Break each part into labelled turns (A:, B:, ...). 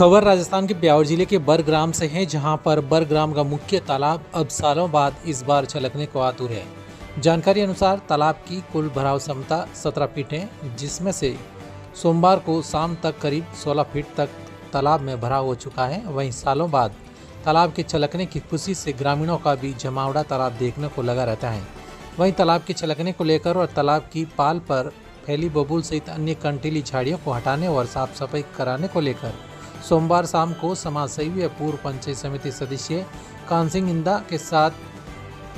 A: खबर राजस्थान के ब्यावर जिले के बरग्राम से है, जहां पर बरग्राम का मुख्य तालाब अब सालों बाद इस बार छलकने को आतुर है। जानकारी अनुसार तालाब की कुल भराव क्षमता 17 फीट है, जिसमें से सोमवार को शाम तक करीब 16 फीट तक तालाब में भराव हो चुका है। वहीं सालों बाद तालाब के छलकने की खुशी से ग्रामीणों का भी जमावड़ा तालाब देखने को लगा रहता है। वहीं तालाब के छलकने को लेकर और तालाब की पाल पर फैली बबूल सहित अन्य कंटीली झाड़ियों को हटाने और साफ सफाई कराने को लेकर सोमवार शाम को समाजसेवी व पूर्व पंचायत समिति सदस्य कान सिंह इंदा के साथ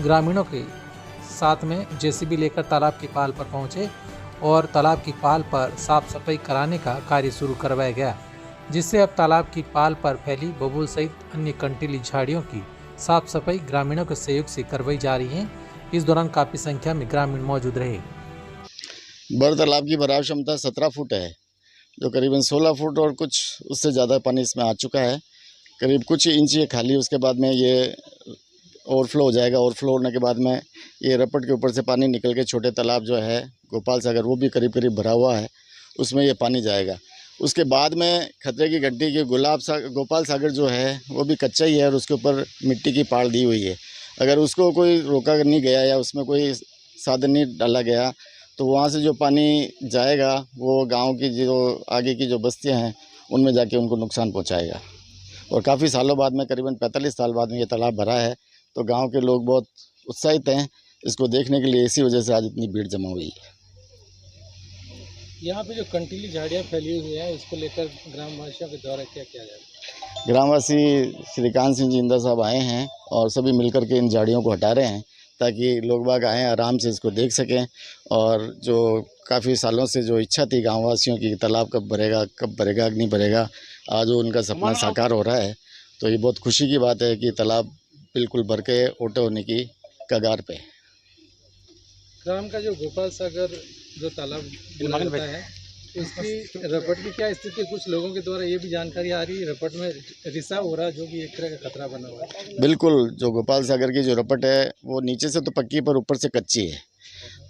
A: ग्रामीणों के साथ में जेसीबी लेकर तालाब की पाल पर पहुंचे और तालाब की पाल पर साफ सफाई कराने का कार्य शुरू करवाया गया, जिससे अब तालाब की पाल पर फैली बबूल सहित अन्य कंटीली झाड़ियों की साफ सफाई ग्रामीणों के सहयोग से करवाई जा रही है। इस दौरान काफी संख्या में ग्रामीण मौजूद रहे।
B: बर तालाब की भराव क्षमता 17 फुट है, जो करीबन 16 फुट और कुछ उससे ज़्यादा पानी इसमें आ चुका है। करीब कुछ इंच ये खाली, उसके बाद में ये ओवरफ्लो हो जाएगा। ओवरफ्लो होने के बाद में ये रपट के ऊपर से पानी निकल के छोटे तालाब जो है गोपाल सागर, वो भी करीब करीब भरा हुआ है, उसमें ये पानी जाएगा। उसके बाद में खतरे की घंटी की गोपाल सागर जो है वो भी कच्चा ही है और उसके ऊपर मिट्टी की पाड़ दी हुई है। अगर उसको कोई रोका नहीं गया या उसमें कोई साधन नहीं डाला गया तो वहाँ से जो पानी जाएगा वो गांव की जो आगे की जो बस्तियां हैं उनमें जाके उनको नुकसान पहुंचाएगा। और काफ़ी सालों बाद में, करीबन 45 साल बाद में ये तालाब भरा है, तो गांव के लोग बहुत उत्साहित हैं इसको देखने के लिए। इसी वजह से आज इतनी भीड़ जमा हुई है।
A: यहाँ पे जो कंटीली झाड़ियाँ फैली हुई हैं, इसको लेकर ग्रामवासियों के द्वारा क्या किया जाए?
B: ग्रामवासी श्री कान सिंह जी इंदा साहब आए हैं और सभी मिलकर के इन झाड़ियों को हटा रहे हैं ताकि लोग बाग आएँ, आराम से इसको देख सकें। और जो काफ़ी सालों से जो इच्छा थी गांववासियों की, तालाब कब भरेगा नहीं भरेगा, आज वो उनका सपना साकार हो रहा है। तो ये बहुत खुशी की बात है कि तालाब बिल्कुल भर के ओटे होने की कगार पे।
A: ग्राम का जो गोपाल सागर जो तालाब बोला जाता है, इसकी रपट की क्या स्थिति? कुछ लोगों के द्वारा ये भी जानकारी आ रही है रपट में रिसाव हो रहा है, जो कि एक तरह का खतरा बना हुआ है।
B: बिल्कुल, जो गोपाल सागर की जो रपट है वो नीचे से तो पक्की पर ऊपर से कच्ची है,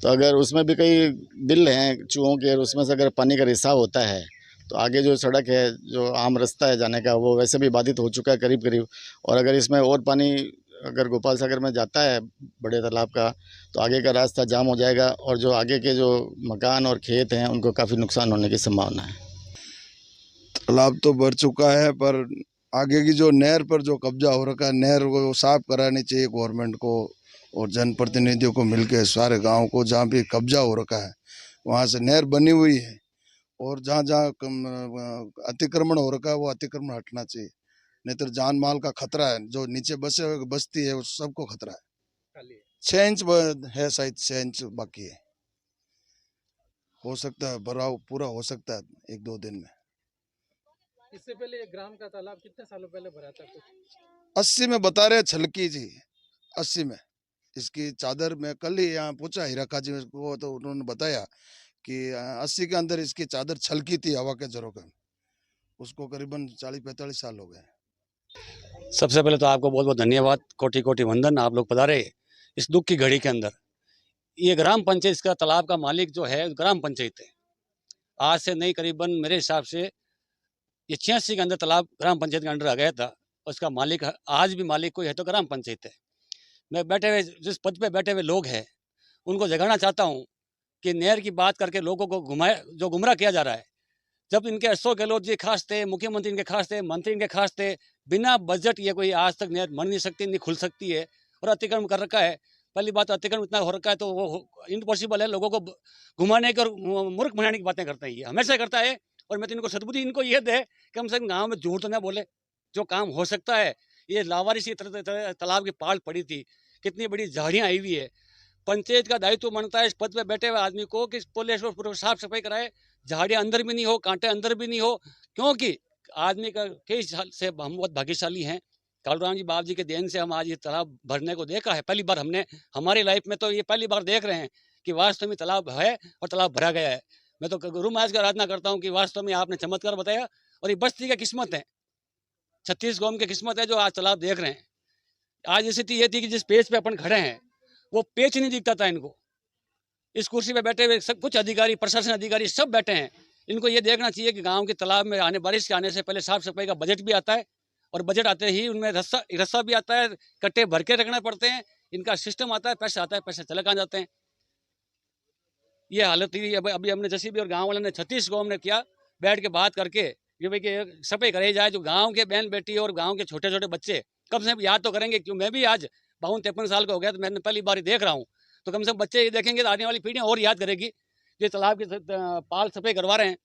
B: तो अगर उसमें भी कई बिल हैं चूहों के और उसमें से अगर पानी का रिसाव होता है तो आगे जो सड़क है, जो आम रास्ता है जाने का, वो वैसे भी बाधित हो चुका है करीब करीब। और अगर इसमें और पानी अगर गोपाल सागर में जाता है बड़े तालाब का, तो आगे का रास्ता जाम हो जाएगा और जो आगे के जो मकान और खेत हैं उनको काफ़ी नुकसान होने की संभावना है।
C: तालाब तो भर चुका है, पर आगे की जो नहर पर जो कब्जा हो रखा है, नहर को साफ करानी चाहिए गवर्नमेंट को और जनप्रतिनिधियों को मिलकर सारे गांव को। जहाँ भी कब्जा हो रखा है वहाँ से नहर बनी हुई है और जहाँ जहाँ अतिक्रमण हो रखा है वो अतिक्रमण हटना चाहिए, नहीं तो जान माल का खतरा है। जो नीचे बसे हुए बस्ती है उस सबको खतरा है। 6 इंच है, शायद 6 इंच बाकी है। हो सकता है भराव पूरा हो सकता है 1-2 दिन में।
A: इससे पहले ये ग्राम का तालाब कितने सालों पहले भरा था? कुछ
C: 80 में बता रहे छलकी जी, 80 में। इसकी चादर में कल ही यहाँ पूछा हीराका जी को, तो उन्होंने बताया कि 80 के अंदर इसकी चादर छलकी थी हवा के झरोखे में। उसको करीबन 40-45 साल हो गए।
D: सबसे पहले तो आपको बहुत बहुत धन्यवाद, कोटि कोटि वंदन, आप लोग पधारे इस दुख की घड़ी के अंदर। ये ग्राम पंचायत का तालाब का मालिक जो है ग्राम पंचायत है। आज से नहीं, करीबन मेरे हिसाब से ये 86 के अंदर तालाब ग्राम पंचायत के अंडर आ गया था। उसका मालिक आज भी मालिक कोई है तो ग्राम पंचायत है। मैं बैठे हुए जिस पद पे बैठे हुए लोग हैं उनको जगाना चाहता हूँ कि नहर की बात करके लोगों को जो गुमराह किया जा रहा है। जब इनके अशोक गहलोत जी खास थे, मुख्यमंत्री इनके खास थे, मंत्री इनके खास थे, बिना बजट ये कोई आज तक नहर बन नहीं सकती, नहीं खुल सकती है और अतिक्रमण कर रखा है। पहली बात, अतिक्रमण इतना हो रखा है तो वो इम्पॉसिबल है। लोगों को घुमाने के और मूर्ख बनाने की बातें करता है, ये हमेशा करता है। और मैं तो इनको सद्बुद्धि इनको ये दे, कम से कम गाँव में झूठ तो ना बोले, जो काम हो सकता है। ये लावारिसी तालाब की पाल पड़ी थी, कितनी बड़ी झाड़ियाँ आई हुई है। पंचायत का दायित्व बनता है इस पद पे बैठे हुए आदमी को कि पुलिस और साफ सफाई कराए, झाड़ियाँ अंदर भी नहीं हो, कांटे अंदर भी नहीं हो। क्योंकि आदमी का कई साल से हम बहुत भाग्यशाली हैं। कालूराम जी बाबू जी के देन से हम आज ये तालाब भरने को देखा है। पहली बार हमने हमारी लाइफ में तो ये पहली बार देख रहे हैं कि वास्तव में तालाब है और तालाब भरा गया है। मैं तो गुरु महाराज की आराधना करता हूँ कि वास्तव में आपने चमत्कार बताया और ये बस्ती की किस्मत है, 36 गांव की किस्मत है जो आज तालाब देख रहे हैं। आज स्थिति ये थी कि जिस पेज पे अपन खड़े हैं वो पेज नहीं दिखता था इनको। इस कुर्सी पे बैठे हुए सब कुछ अधिकारी, प्रशासन अधिकारी सब बैठे हैं, इनको ये देखना चाहिए कि गांव के तालाब में आने बारिश के आने से पहले साफ सफाई का बजट भी आता है, और बजट आते ही उनमें रस्सा भी आता है, कट्टे भर के रखना पड़ते हैं, इनका सिस्टम आता है, पैसा आता है, पैसे चले कहाँ जाते हैं। ये हालत ही अभी हमने जैसे भी और गाँव वालों ने 36 को हमने किया, बैठ के बात करके कि भाई कि सफाई करे जाए, जो गाँव के बहन बेटी और गाँव के छोटे छोटे बच्चे कम से कम याद तो करेंगे। क्यों मैं भी आज 52-53 साल का हो गया, तो मैंने पहली बार देख रहा हूँ, तो कम से कम बच्चे ये देखेंगे तो आने वाली पीढ़ियाँ और याद करेगी। ये तालाब की पाल सफाई करवा रहे हैं,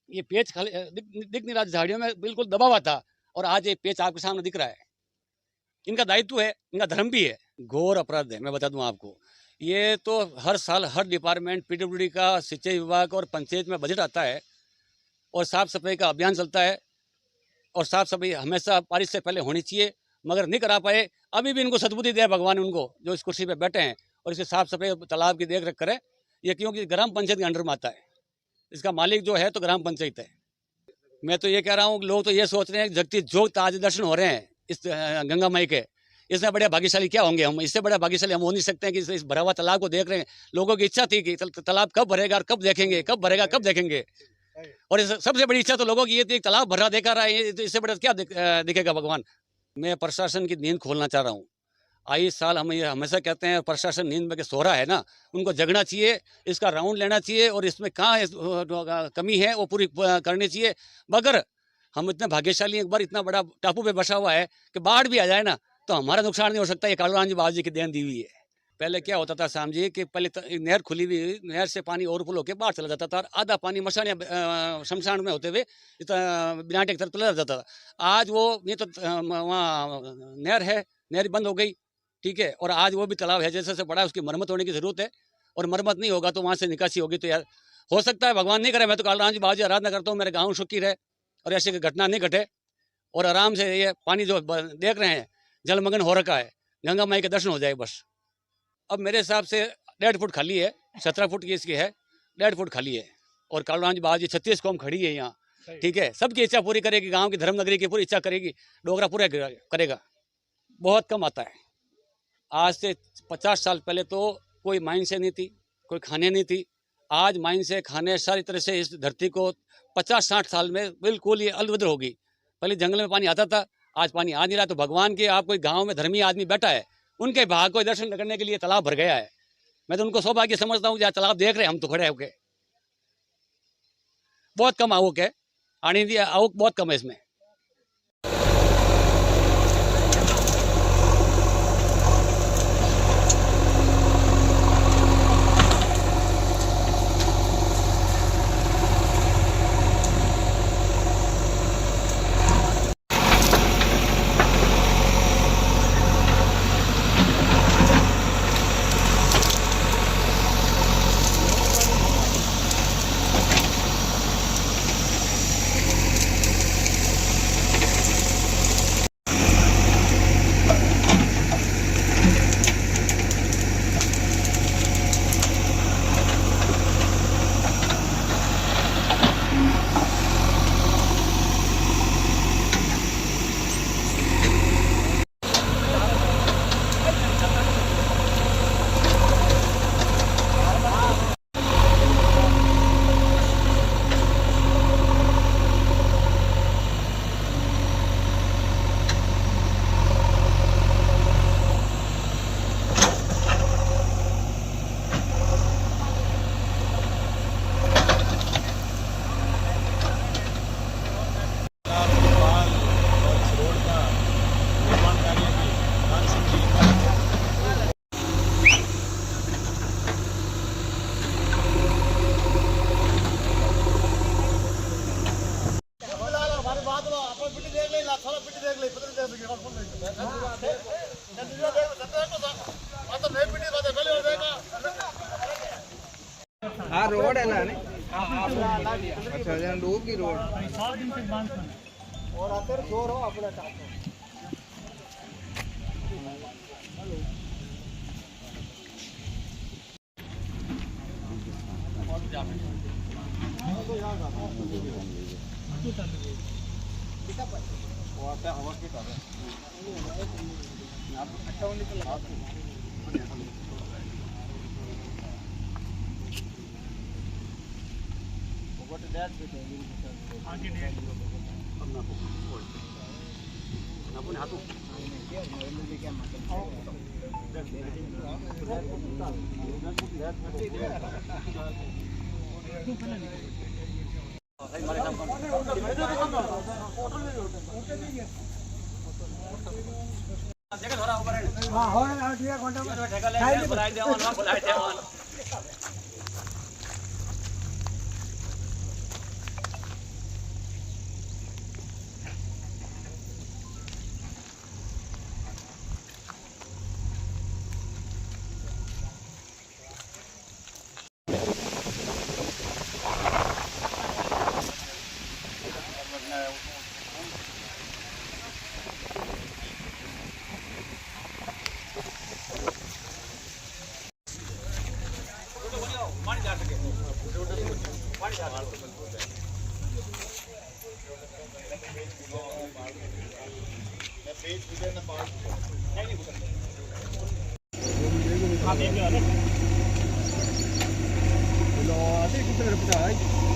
D: ये पेच खाली दिख नहीं रहा, झाड़ियों में बिल्कुल दबा हुआ था, और आज ये पेच आपके सामने दिख रहा है। इनका दायित्व है, इनका धर्म भी है। घोर अपराध है, मैं बता दूं आपको। ये तो हर साल हर डिपार्टमेंट, पीडब्ल्यूडी का, सिंचाई विभाग और पंचायत में बजट आता है, और साफ सफाई का अभियान चलता है, और साफ सफाई हमेशा बारिश से पहले होनी चाहिए, मगर नहीं करा पाए। अभी भी इनको सद्बुद्धि दे भगवान, उनको जो इस कुर्सी पे बैठे हैं और इसकी साफ सफाई तालाब की देख रेख करे। ये क्योंकि ग्राम पंचायत के अंडर में आता है, इसका मालिक जो है तो ग्राम पंचायत है। मैं तो ये कह रहा हूँ, लोग तो ये सोच रहे हैं जगती जोग आज दर्शन हो रहे हैं इस गंगा माई के, इससे बड़े भाग्यशाली क्या होंगे हम? इससे बड़ा भाग्यशाली हम हो नहीं सकते हैं कि इस भरा हुआ तालाब को देख रहे हैं। लोगों की इच्छा थी कि तालाब कब भरेगा और कब देखेंगे, कब भरेगा कब देखेंगे, और सबसे बड़ी इच्छा तो लोगों की ये थी, तालाब भरा देखा रहा है, इससे बड़ा क्या दिखेगा भगवान। मैं प्रशासन की नींद खोलना चाह रहा हूँ। आई साल हम ये हमेशा कहते हैं, प्रशासन नींद में के सो रहा है ना, उनको जगना चाहिए, इसका राउंड लेना चाहिए, और इसमें कहाँ कमी है वो पूरी करनी चाहिए। मगर हम इतने भाग्यशाली, एक बार इतना बड़ा टापू पे बसा हुआ है कि बाढ़ भी आ जाए ना तो हमारा नुकसान नहीं हो सकता। ये कालूराम जी बाबा जी की देन दी हुई है। पहले क्या होता था शाम जी, कि पहले नहर खुली हुई, नहर से पानी ओवरफ्लो होकर बाहर चला जाता था, और आधा पानी मशान या शमशान में होते हुए बिनाटे की तरफ चला जाता था। आज वो ये तो वहाँ नहर है, नहर बंद हो गई, ठीक है, और आज वो भी तालाब है जैसे से बड़ा है, उसकी मरम्मत होने की जरूरत है, और मरम्मत नहीं होगा तो वहाँ से निकासी होगी तो यार हो सकता है भगवान नहीं करे। मैं तो कालूराम जी बाबा जी आराधना करता हूँ, मेरे गाँव सुखी रहे और ऐसी घटना नहीं घटे, और आराम से ये पानी जो देख रहे हैं जलमग्न हो रखा है, गंगा माई के दर्शन हो जाए बस। अब मेरे हिसाब से 1.5 फुट खाली है, 17 फुट की इसकी है, 1.5 फुट खाली है, और कालूराम जी बाबा जी 36 कौम खड़ी है यहाँ, ठीक है। सबकी इच्छा पूरी करेगी, गाँव की धर्म नगरी की पूरी इच्छा करेगी, डोगरा पूरा करेगा। बहुत कम आता है। आज से 50 साल पहले तो कोई माइन से नहीं थी, कोई खाने नहीं थी। आज माइन से खाने सारी तरह से इस धरती को 50-60 साल में बिल्कुल ये अलविदा होगी। पहले जंगल में पानी आता था, आज पानी आ नहीं रहा। तो भगवान के, आप कोई गांव में धर्मी आदमी बैठा है, उनके भाग को दर्शन करने के लिए तालाब भर गया है। मैं तो उनको सौभाग्य समझता हूँ, जहाँ तालाब देख रहे हैं हम तो खड़े होके। बहुत कम आवक है, आने की आवक बहुत कम है इसमें।
E: हाँ रोड है ना अच्छा जहाँ डूब की रोड और आते जोर हो अपना Lo así que te lo